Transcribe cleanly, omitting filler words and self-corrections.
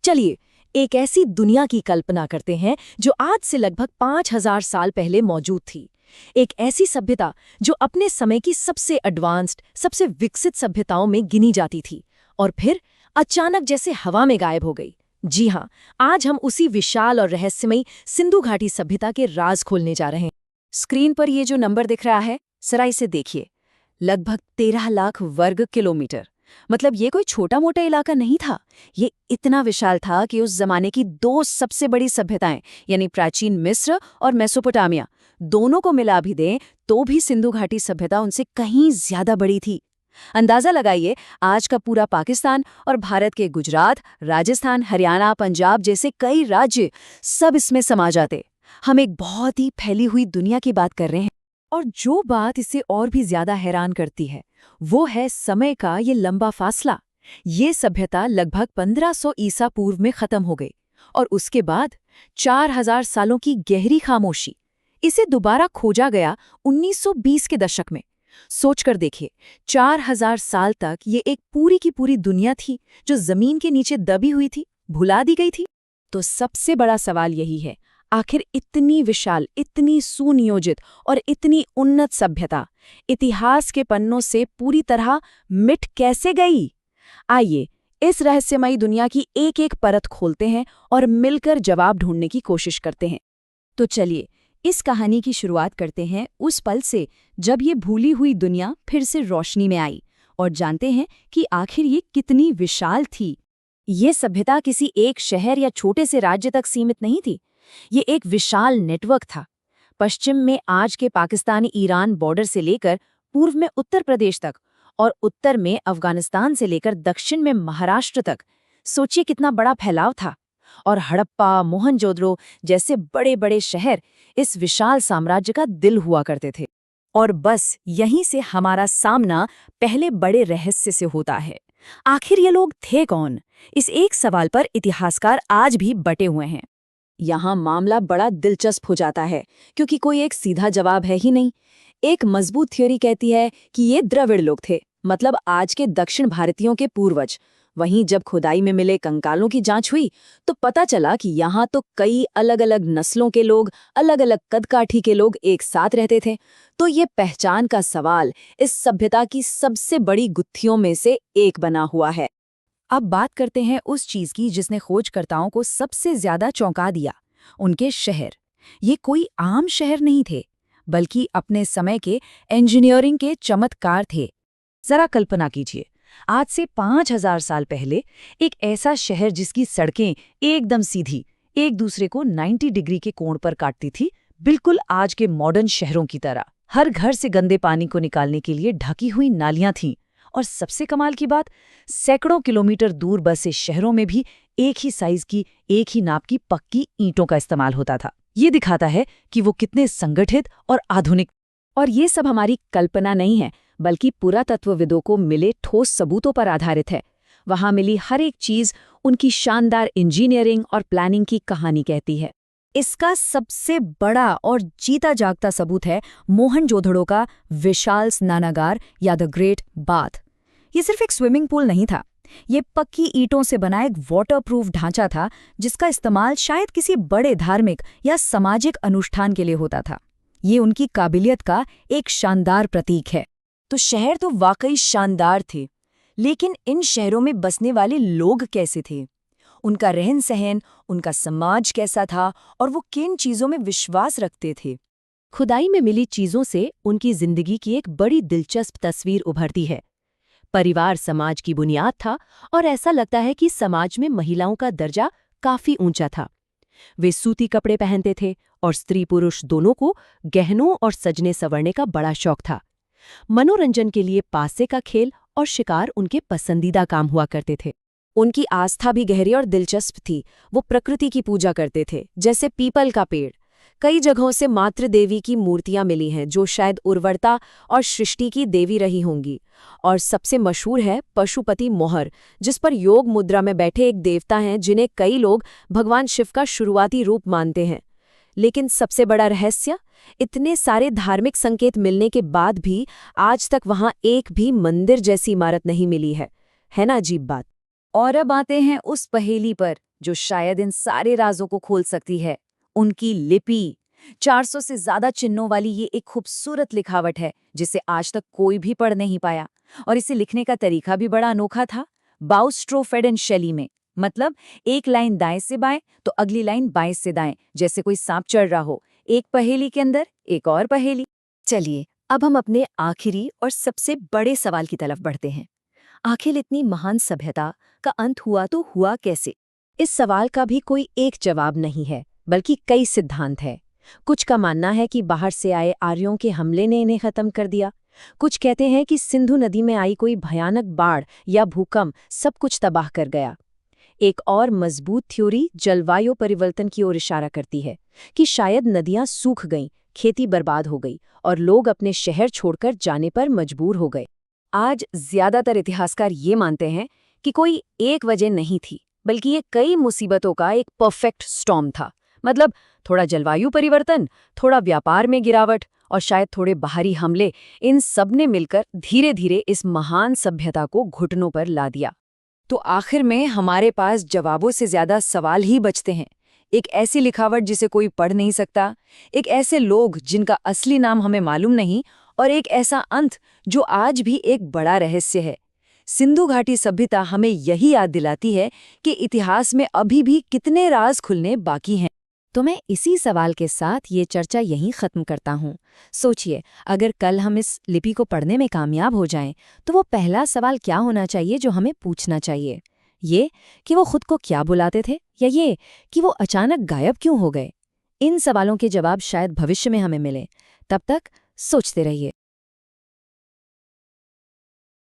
चलिए, एक ऐसी दुनिया की कल्पना करते हैं जो आज से लगभग 5000 साल पहले मौजूद थी। एक ऐसी सभ्यता जो अपने समय की सबसे एडवांस्ड, सबसे विकसित सभ्यताओं में गिनी जाती थी और फिर अचानक जैसे हवा में गायब हो गई। जी हाँ, आज हम उसी विशाल और रहस्यमयी सिंधु घाटी सभ्यता के राज खोलने जा रहे हैं। स्क्रीन पर ये जो नंबर दिख रहा है, जरा इसे देखिए। लगभग 13 लाख वर्ग किलोमीटर। मतलब ये कोई छोटा मोटा इलाका नहीं था। ये इतना विशाल था कि उस जमाने की दो सबसे बड़ी सभ्यताएं यानी प्राचीन मिस्र और मेसोपोटामिया, दोनों को मिला भी दें तो भी सिंधु घाटी सभ्यता उनसे कहीं ज्यादा बड़ी थी। अंदाजा लगाइए, आज का पूरा पाकिस्तान और भारत के गुजरात, राजस्थान, हरियाणा, पंजाब जैसे कई राज्य सब इसमें समा जाते। हम एक बहुत ही फैली हुई दुनिया की बात कर रहे हैं। और जो बात इसे और भी ज्यादा हैरान करती है वो है समय का ये लंबा फासला। ये सभ्यता लगभग 1500 ईसा पूर्व में खत्म हो गई और उसके बाद 4000 सालों की गहरी खामोशी। इसे दोबारा खोजा गया 1920 के दशक में। सोचकर देखिए, 4000 साल तक ये एक पूरी की पूरी दुनिया थी जो जमीन के नीचे दबी हुई थी, भुला दी गई थी। तो सबसे बड़ा सवाल यही है, आखिर इतनी विशाल, इतनी सुनियोजित और इतनी उन्नत सभ्यता इतिहास के पन्नों से पूरी तरह मिट कैसे गई? आइए इस रहस्यमयी दुनिया की एक एक परत खोलते हैं और मिलकर जवाब ढूंढने की कोशिश करते हैं। तो चलिए, इस कहानी की शुरुआत करते हैं उस पल से जब ये भूली हुई दुनिया फिर से रोशनी में आई और जानते हैं कि आखिर ये कितनी विशाल थी। ये सभ्यता किसी एक शहर या छोटे से राज्य तक सीमित नहीं थी। ये एक विशाल नेटवर्क था। पश्चिम में आज के पाकिस्तानी ईरान बॉर्डर से लेकर पूर्व में उत्तर प्रदेश तक और उत्तर में अफगानिस्तान से लेकर दक्षिण में महाराष्ट्र तक। सोचिए कितना बड़ा फैलाव था। और हड़प्पा, मोहनजोदड़ो जैसे बड़े बड़े शहर इस विशाल साम्राज्य का दिल हुआ करते थे। और बस यहीं से हमारा सामना पहले बड़े रहस्य से होता है। आखिर ये लोग थे कौन? इस एक सवाल पर इतिहासकार आज भी बटे हुए हैं। यहाँ मामला बड़ा दिलचस्प हो जाता है क्योंकि कोई एक सीधा जवाब है ही नहीं। एक मजबूत थ्योरी कहती है कि ये द्रविड़ लोग थे, मतलब आज के दक्षिण भारतीयों के पूर्वज। वहीं जब खुदाई में मिले कंकालों की जांच हुई तो पता चला कि यहाँ तो कई अलग अलग नस्लों के लोग, अलग अलग कदकाठी के लोग एक साथ रहते थे। तो ये पहचान का सवाल इस सभ्यता की सबसे बड़ी गुत्थियों में से एक बना हुआ है। अब बात करते हैं उस चीज की जिसने खोजकर्ताओं को सबसे ज्यादा चौंका दिया, उनके शहर। ये कोई आम शहर नहीं थे, बल्कि अपने समय के इंजीनियरिंग के चमत्कार थे। जरा कल्पना कीजिए, आज से 5000 साल पहले एक ऐसा शहर जिसकी सड़कें एकदम सीधी, एक दूसरे को 90 डिग्री के कोण पर काटती थी, बिल्कुल आज के मॉडर्न शहरों की तरह। हर घर से गंदे पानी को निकालने के लिए ढकी हुई नालियां थीं। और सबसे कमाल की बात, सैकड़ों किलोमीटर दूर बसे शहरों में भी एक ही साइज की, एक ही नाप की पक्की ईंटों का इस्तेमाल होता था। ये दिखाता है कि वो कितने संगठित और आधुनिक। और ये सब हमारी कल्पना नहीं है, बल्कि पुरातत्वविदों को मिले ठोस सबूतों पर आधारित है। वहां मिली हर एक चीज उनकी शानदार इंजीनियरिंग और प्लानिंग की कहानी कहती है। इसका सबसे बड़ा और जीता जागता सबूत है मोहनजोदड़ो का विशाल स्नानागार या द ग्रेट बाथ। ये सिर्फ एक स्विमिंग पूल नहीं था, ये पक्की ईंटों से बना एक वाटरप्रूफ ढांचा था जिसका इस्तेमाल शायद किसी बड़े धार्मिक या सामाजिक अनुष्ठान के लिए होता था। ये उनकी काबिलियत का एक शानदार प्रतीक है। तो शहर तो वाकई शानदार थे, लेकिन इन शहरों में बसने वाले लोग कैसे थे? उनका रहन सहन, उनका समाज कैसा था और वो किन चीजों में विश्वास रखते थे? खुदाई में मिली चीजों से उनकी जिंदगी की एक बड़ी दिलचस्प तस्वीर उभरती है। परिवार समाज की बुनियाद था और ऐसा लगता है कि समाज में महिलाओं का दर्जा काफी ऊंचा था। वे सूती कपड़े पहनते थे और स्त्री पुरुष दोनों को गहनों और सजने संवरने का बड़ा शौक था। मनोरंजन के लिए पासे का खेल और शिकार उनके पसंदीदा काम हुआ करते थे। उनकी आस्था भी गहरी और दिलचस्प थी। वो प्रकृति की पूजा करते थे, जैसे पीपल का पेड़। कई जगहों से मातृ देवी की मूर्तियां मिली हैं जो शायद उर्वरता और सृष्टि की देवी रही होंगी। और सबसे मशहूर है पशुपति मोहर, जिस पर योग मुद्रा में बैठे एक देवता हैं जिन्हें कई लोग भगवान शिव का शुरुआती रूप मानते हैं। लेकिन सबसे बड़ा रहस्य, इतने सारे धार्मिक संकेत मिलने के बाद भी आज तक वहां एक भी मंदिर जैसी इमारत नहीं मिली है ना अजीब बात। और अब आते हैं उस पहेली पर जो शायद इन सारे राजों को खोल सकती है, उनकी लिपि। 400 से ज्यादा चिन्हों वाली ये एक खूबसूरत लिखावट है जिसे आज तक कोई भी पढ़ नहीं पाया। और इसे लिखने का तरीका भी बड़ा अनोखा था, बाउस्ट्रोफेडन शैली में। मतलब एक लाइन दाएं से बाएं तो अगली लाइन बाएं से दाएं, जैसे कोई सांप चढ़ रहा हो, एक पहेली के अंदर एक और पहेली। चलिए अब हम अपने आखिरी और सबसे बड़े सवाल की तरफ बढ़ते हैं। आखिर इतनी महान सभ्यता का अंत हुआ तो हुआ कैसे? इस सवाल का भी कोई एक जवाब नहीं है, बल्कि कई सिद्धांत हैं। कुछ का मानना है कि बाहर से आए आर्यों के हमले ने इन्हें खत्म कर दिया। कुछ कहते हैं कि सिंधु नदी में आई कोई भयानक बाढ़ या भूकंप सब कुछ तबाह कर गया। एक और मजबूत थ्योरी जलवायु परिवर्तन की ओर इशारा करती है कि शायद नदियां सूख गईं, खेती बर्बाद हो गई और लोग अपने शहर छोड़कर जाने पर मजबूर हो गए। आज ज्यादातर इतिहासकार ये मानते हैं कि कोई एक वजह नहीं थी, बल्कि ये कई मुसीबतों का एक परफेक्ट स्टॉर्म था। मतलब थोड़ा जलवायु परिवर्तन, थोड़ा व्यापार में गिरावट और शायद थोड़े बाहरी हमले, इन सब ने मिलकर धीरे धीरे इस महान सभ्यता को घुटनों पर ला दिया। तो आखिर में हमारे पास जवाबों से ज्यादा सवाल ही बचते हैं। एक ऐसी लिखावट जिसे कोई पढ़ नहीं सकता, एक ऐसे लोग जिनका असली नाम हमें मालूम नहीं, और एक ऐसा अंत जो आज भी एक बड़ा रहस्य है। सिंधु घाटी सभ्यता हमें यही याद दिलाती है कि इतिहास में अभी भी कितने राज खुलने बाकी हैं। तो मैं इसी सवाल के साथ ये चर्चा यहीं खत्म करता हूँ। सोचिए, अगर कल हम इस लिपि को पढ़ने में कामयाब हो जाएं, तो वो पहला सवाल क्या होना चाहिए जो हमें पूछना चाहिए? ये कि वो खुद को क्या बुलाते थे, या ये कि वो अचानक गायब क्यों हो गए? इन सवालों के जवाब शायद भविष्य में हमें मिले। तब तक सोचते रहिए।